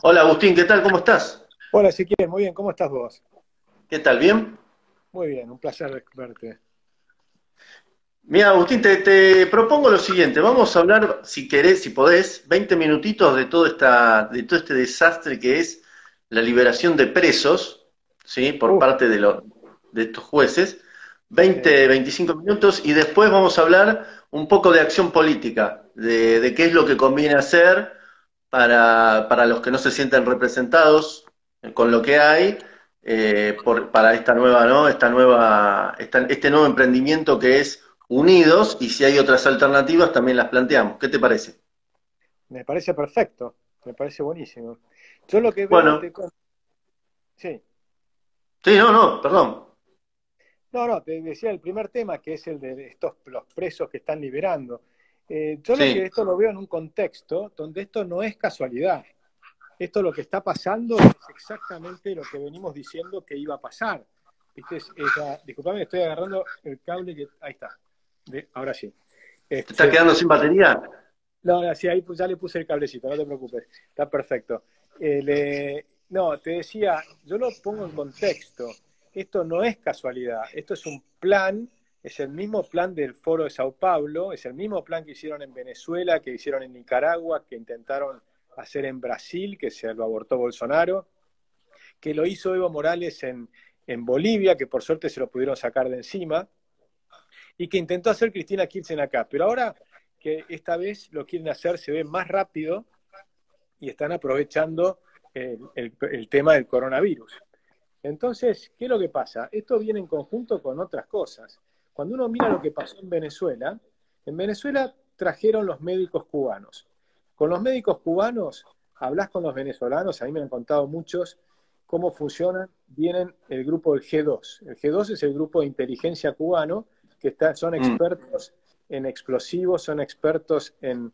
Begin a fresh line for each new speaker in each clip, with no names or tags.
Hola Agustín, ¿qué tal? ¿Cómo estás?
Hola Ezequiel, muy bien, ¿cómo estás vos?
¿Qué tal? ¿Bien?
Muy bien, un placer verte.
Mira, Agustín, te propongo lo siguiente. Vamos a hablar, si querés, si podés, 20 minutitos de todo este desastre que es la liberación de presos, ¿sí? Por
Uf,
parte de estos jueces.
sí,
20, 25 minutos y después vamos a hablar un poco de acción política, de qué es lo que conviene hacer para los que no se sienten representados con lo que hay, para esta nueva, ¿no? Este nuevo emprendimiento que es Unidos, y si hay otras alternativas también las planteamos. ¿Qué te parece?
me parece perfecto, me parece buenísimo. Yo lo que veo,
Bueno,
sí,
sí, no, no, perdón.
no, te decía el primer tema, que es el de los presos que están liberando. Yo lo que
Sí,
esto lo veo en un contexto donde esto no es casualidad. Esto lo que está pasando es exactamente lo que venimos diciendo que iba a pasar. ¿Viste? Disculpame, estoy agarrando el cable que, ahí está, ahora sí.
¿te estás
Este,
quedando sin batería?
No, sí, ahí ya le puse el cablecito, no te preocupes, está perfecto. No, te decía, yo lo pongo en contexto. Esto no es casualidad, esto es un plan, es el mismo plan del Foro de Sao Paulo, es el mismo plan que hicieron en Venezuela, que hicieron en Nicaragua, que intentaron hacer en Brasil, que se lo abortó Bolsonaro, que lo hizo Evo Morales en Bolivia, que por suerte se lo pudieron sacar de encima, y que intentó hacer Cristina Kirchner acá. Pero ahora que esta vez lo quieren hacer, se ve más rápido y están aprovechando el tema del coronavirus. Entonces, ¿qué es lo que pasa? Esto viene en conjunto con otras cosas. Cuando uno mira lo que pasó en Venezuela trajeron los médicos cubanos. Con los médicos cubanos, hablas con los venezolanos, a mí me han contado muchos cómo funcionan, vienen el grupo del G2. El G2 es el grupo de inteligencia cubano, que son
Mm.
expertos en explosivos, son expertos en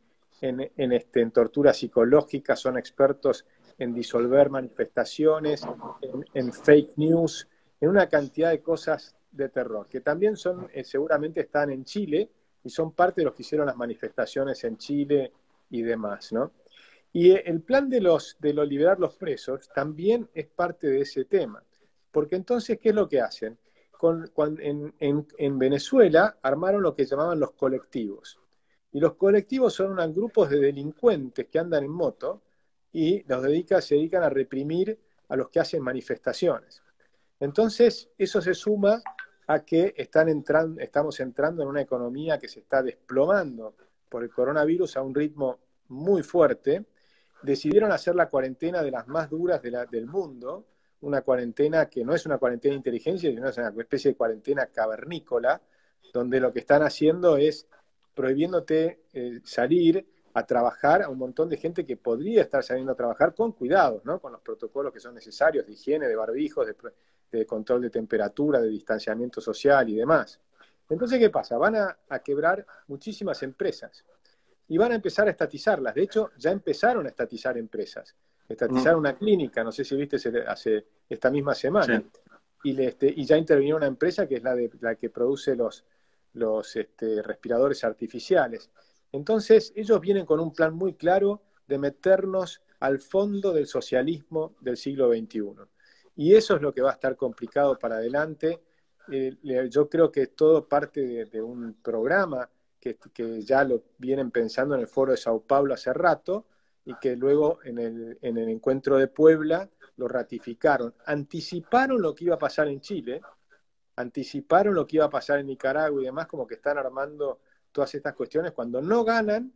torturas psicológicas, son expertos en disolver manifestaciones, en fake news, en una cantidad de cosas de terror, que también son, seguramente están en Chile y son parte de los que hicieron las manifestaciones en Chile y demás, ¿no? Y el plan de liberar los presos también es parte de ese tema. Porque entonces, ¿qué es lo que hacen? En Venezuela armaron lo que llamaban los colectivos. Y los colectivos son unos grupos de delincuentes que andan en moto y se dedican a reprimir a los que hacen manifestaciones. Entonces, eso se suma a que estamos entrando en una economía que se está desplomando por el coronavirus a un ritmo muy fuerte. Decidieron hacer la cuarentena de las más duras del mundo, una cuarentena que no es una cuarentena de inteligencia, sino es una especie de cuarentena cavernícola, donde lo que están haciendo es prohibiéndote salir a trabajar a un montón de gente que podría estar saliendo a trabajar con cuidados, ¿no? Con los protocolos que son necesarios de higiene, de barbijos, de control de temperatura, de distanciamiento social y demás. Entonces, ¿qué pasa? Van a quebrar muchísimas empresas y van a empezar a estatizarlas. De hecho, ya empezaron a estatizar empresas. Estatizaron
Mm.
una clínica, no sé si viste hace esta misma
Sí.
semana, y ya intervino una empresa que es la que produce los respiradores artificiales. Entonces, ellos vienen con un plan muy claro de meternos al fondo del socialismo del siglo XXI. Y eso es lo que va a estar complicado para adelante. Yo creo que todo parte de un programa que ya lo vienen pensando en el Foro de Sao Paulo hace rato y que luego en el encuentro de Puebla lo ratificaron. Anticiparon lo que iba a pasar en Chile, anticiparon lo que iba a pasar en Nicaragua y demás, como que están armando todas estas cuestiones. Cuando no ganan,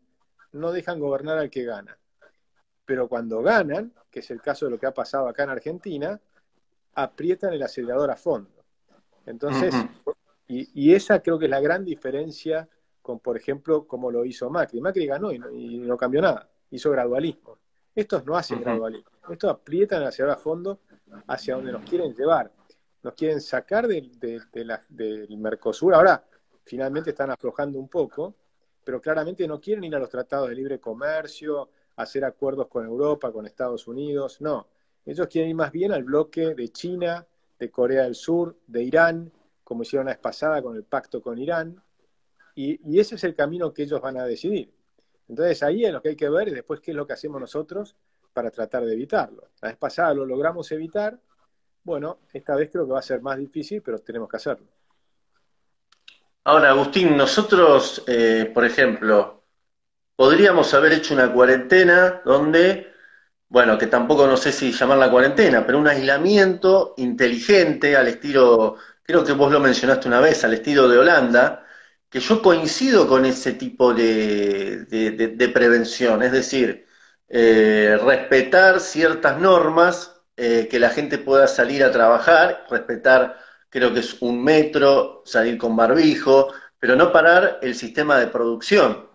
no dejan gobernar al que gana. Pero cuando ganan, que es el caso de lo que ha pasado acá en Argentina, aprietan el acelerador a fondo. Entonces,
Ujú.
y esa creo que es la gran diferencia con, por ejemplo, como lo hizo Macri. Macri ganó y no cambió nada, hizo gradualismo. Estos no hacen
Ujú.
gradualismo, estos aprietan hacia a fondo hacia donde nos quieren llevar. Nos quieren sacar del Mercosur. Ahora, finalmente están aflojando un poco, pero claramente no quieren ir a los tratados de libre comercio, hacer acuerdos con Europa, con Estados Unidos, no. Ellos quieren ir más bien al bloque de China, de Corea del Sur, de Irán, como hicieron la vez pasada con el pacto con Irán, y ese es el camino que ellos van a decidir. Entonces ahí es lo que hay que ver y después qué es lo que hacemos nosotros para tratar de evitarlo. La vez pasada lo logramos evitar, bueno, esta vez creo que va a ser más difícil, pero tenemos que hacerlo.
Ahora, Agustín, nosotros, por ejemplo, podríamos haber hecho una cuarentena donde, bueno, que tampoco no sé si llamarla cuarentena, pero un aislamiento inteligente al estilo, creo que vos lo mencionaste una vez, al estilo de Holanda, que yo coincido con ese tipo de prevención, es decir, respetar ciertas normas, que la gente pueda salir a trabajar, respetar, creo que es 1 metro, salir con barbijo, pero no parar el sistema de producción,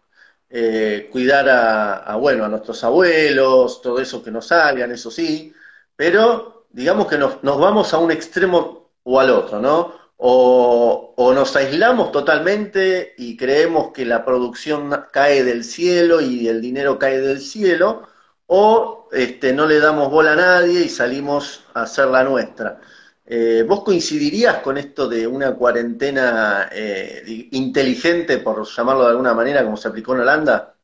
cuidar bueno, a nuestros abuelos, todo eso que nos salgan, eso sí, pero digamos que nos vamos a un extremo o al otro, ¿no? O nos aislamos totalmente y creemos que la producción cae del cielo y el dinero cae del cielo, o no le damos bola a nadie y salimos a hacer la nuestra. ¿Vos coincidirías con esto de una cuarentena inteligente, por llamarlo de alguna manera, como se aplicó en Holanda?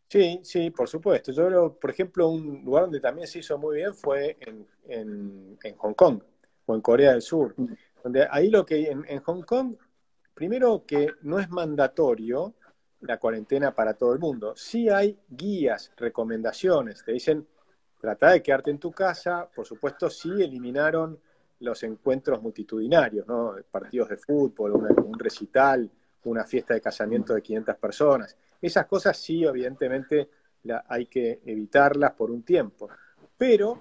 Sí, sí, por supuesto. Yo creo, por ejemplo, un lugar donde también se hizo muy bien fue en Hong Kong o en Corea del Sur, donde ahí lo que en Hong Kong, primero que no es mandatorio la cuarentena para todo el mundo. Sí hay guías, recomendaciones, te dicen, trata de quedarte en tu casa, por supuesto sí eliminaron los encuentros multitudinarios, ¿no? Partidos de fútbol, un recital, una fiesta de casamiento de 500 personas. Esas cosas sí, evidentemente, hay que evitarlas por un tiempo. Pero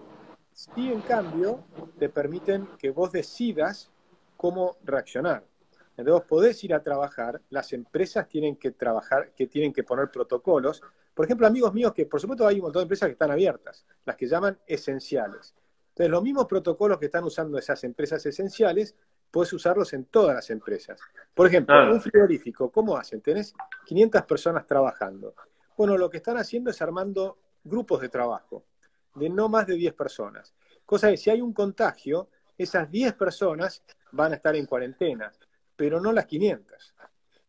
sí, en cambio, te permiten que vos decidas cómo reaccionar. Entonces vos podés ir a trabajar, las empresas tienen que trabajar, que tienen que poner protocolos. Por ejemplo, amigos míos que, por supuesto, hay un montón de empresas que están abiertas, las que llaman esenciales. Entonces, los mismos protocolos que están usando esas empresas esenciales, puedes usarlos en todas las empresas. Por ejemplo, un
Ah,
frigorífico, ¿cómo hacen? Tenés 500 personas trabajando. Bueno, lo que están haciendo es armando grupos de trabajo de no más de 10 personas. Cosa que si hay un contagio, esas 10 personas van a estar en cuarentena, pero no las 500.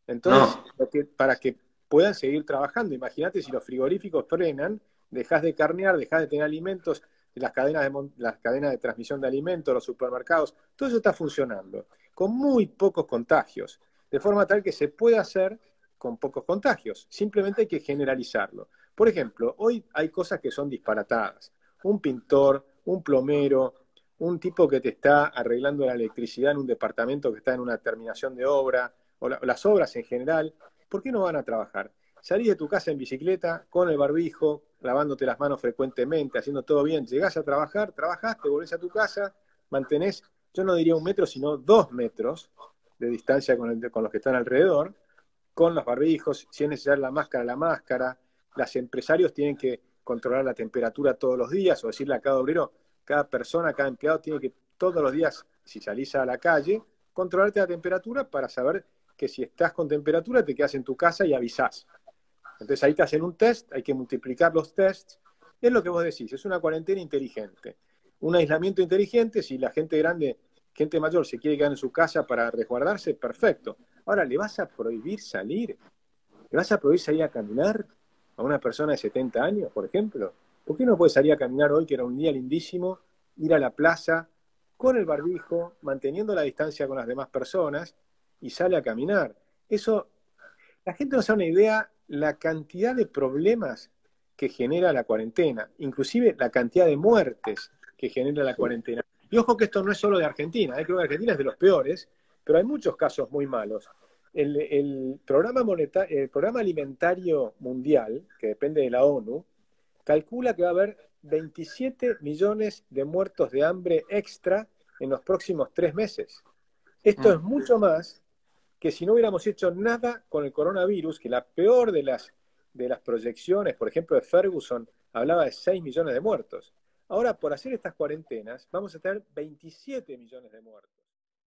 Entonces,
no.
para que puedan seguir trabajando, imagínate si los frigoríficos frenan, dejás de carnear, dejás de tener alimentos, las cadenas de transmisión de alimentos, los supermercados, todo eso está funcionando, con muy pocos contagios, de forma tal que se puede hacer con pocos contagios, simplemente hay que generalizarlo. Por ejemplo, hoy hay cosas que son disparatadas. Un pintor, un plomero, un tipo que te está arreglando la electricidad en un departamento que está en una terminación de obra, las obras en general, ¿por qué no van a trabajar? Salís de tu casa en bicicleta, con el barbijo, lavándote las manos frecuentemente, haciendo todo bien, llegás a trabajar, trabajaste, volvés a tu casa, mantenés, yo no diría 1 metro, sino 2 metros de distancia con los que están alrededor, con los barbijos, si es necesario la máscara, los empresarios tienen que controlar la temperatura todos los días, o decirle a cada obrero, cada persona, cada empleado tiene que todos los días, si salís a la calle, controlarte la temperatura para saber que si estás con temperatura te quedas en tu casa y avisás. Entonces ahí te hacen un test, hay que multiplicar los tests. Es lo que vos decís, es una cuarentena inteligente. Un aislamiento inteligente, si la gente grande, gente mayor se quiere quedar en su casa para resguardarse, perfecto. Ahora, ¿le vas a prohibir salir? ¿Le vas a prohibir salir a caminar a una persona de 70 años, por ejemplo? ¿Por qué no puede salir a caminar hoy, que era un día lindísimo, ir a la plaza con el barbijo, manteniendo la distancia con las demás personas y sale a caminar? Eso, la gente no se da una idea la cantidad de problemas que genera la cuarentena, inclusive la cantidad de muertes que genera la cuarentena. Y ojo que esto no es solo de Argentina, creo que Argentina es de los peores, pero hay muchos casos muy malos. El programa alimentario mundial, que depende de la ONU, calcula que va a haber 27 millones de muertos de hambre extra en los próximos 3 meses. Esto es
Mm.
mucho más que si no hubiéramos hecho nada con el coronavirus, que la peor de las proyecciones, por ejemplo, de Ferguson, hablaba de 6 millones de muertos. Ahora, por hacer estas cuarentenas, vamos a tener 27 millones de muertos.